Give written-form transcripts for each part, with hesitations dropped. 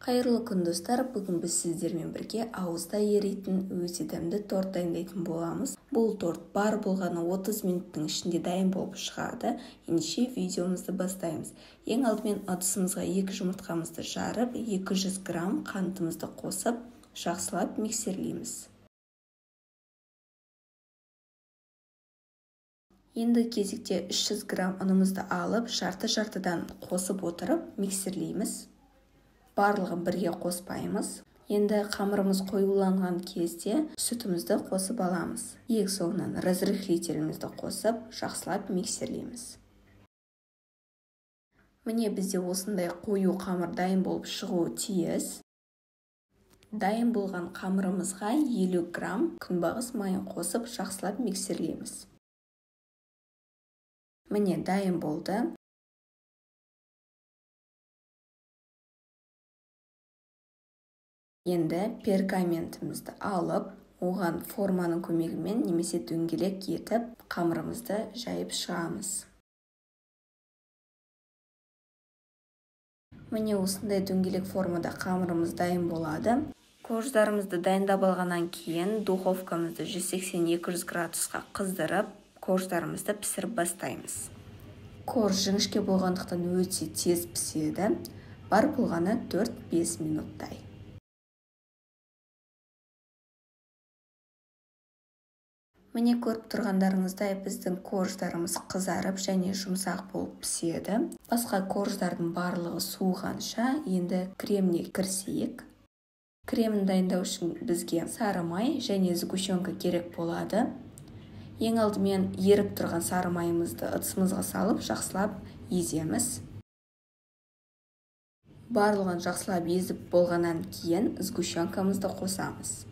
Қайырлы күн достар, бүгін біз сіздермен бірге ауызда еритін өте дәмді торт дайындайтын боламыз. Бұл торт бар болғаны 30 минуттың ішінде дайын болып шығады. Ендеше видеомызды бастаймыз. Ең алдымен ыдысымызға 2 жұмыртқамызды жарып, 200 грамм қантымызды қосып, жақсылап миксерлейміз. Енді кезекте 300 грамм ұнымызды алып, жарты-жартыдан қосып отырып, миксерлейміз. Барлығын бірге қоспаймыз. Енді қамырымыз қоюланған кезде сүтімізді қосып аламыз. Ең соңынан разрыхлителімізді қосып, жақсылап миксерлейміз. Міне бізде осындай қою қамыр дайын болып шығуы тиіс. Дайын болған қамырымызға 50 грамм күнбағыс майын қосып, жақсылап миксерлейміз. Міне дайын болды. Енді пергаментімізді алып, оған форманың көмегімен немесе дөңгелек етіп, қамырымызды жайып шығамыз. Міне осындай дөңгелек формада қамырымыз дайын болады. Корждарымызды дайындап алғаннан кейін духовкамызды 180-200 градусқа қыздырып, корждарымызды пісіріп бастаймыз. Корж жіңішке болғандықтан өте тез піседі. Бар болғаны 4-5 минуттай. Міне көріп тұрғандарыңыздай біздің корждарымыз қызарып және жұмсақ болып піседі. Басқа корждардың барлығы суығанша енді креміне кірісейік. Кремін дайындау үшін бізге сары май және сгущенка керек болады. Ең алдымен еріп тұрған сары майымызды ыдысымызға салып, жақсылап еземіз. Барлығын жақсылап езіп болғаннан кейін сгущенкамызды қосамыз.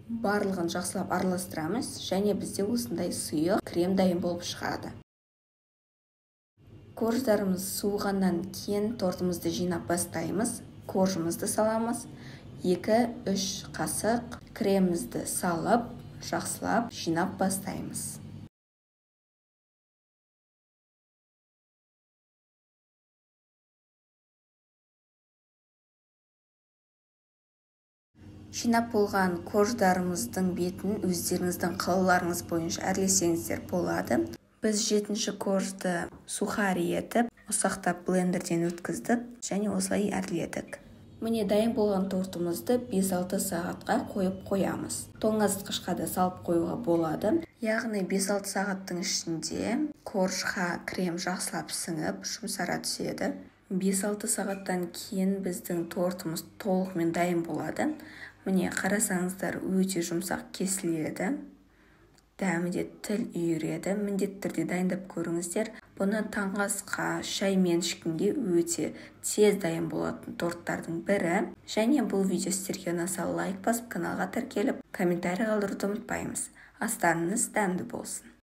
Барлығын жақсылап араластырамыз және бізде осындай сұйық крем дайын болып шығады. Корждарымыз суығаннан кейін тортымызды жинап бастаймыз. Коржымызды саламыз. 2-3 қасық кремімізді салып, жақсылап жинап бастаймыз. Жинап болған корждарымыздың бетін өздеріңіздің қалауларыңыз бойынша әрлесеңіздер болады. Біз 7-ші коржды сухари етіп, ұсақтап блендерден өткіздік және осылай әрледік. Міне дайын болған тортымызды 5-6 сағатқа қойып қоямыз. Тоңазытқышқа да салып қоюға болады. Яғни 5-6 сағаттың ішінде коржға крем жақсылап сіңіп, жұмсара түседі. 5-6 сағаттан кейін біздің тортымыз толығымен дайын болады. Міне қарасаңыздар өте жұмсақ кесіледі. Дәмі де тіл үйіреді. Міндетті түрде дайындап көріңіздер. Бұны таңғы асқа, шаймен ішкенге өте тез дайын болатын торттардың бірі. Және бұл видео сіздерге ұнаса лайк басып, каналға тіркеліп, комментарий қалдыруды ұмытпаймыз. Астарыңыз дәмді болсын.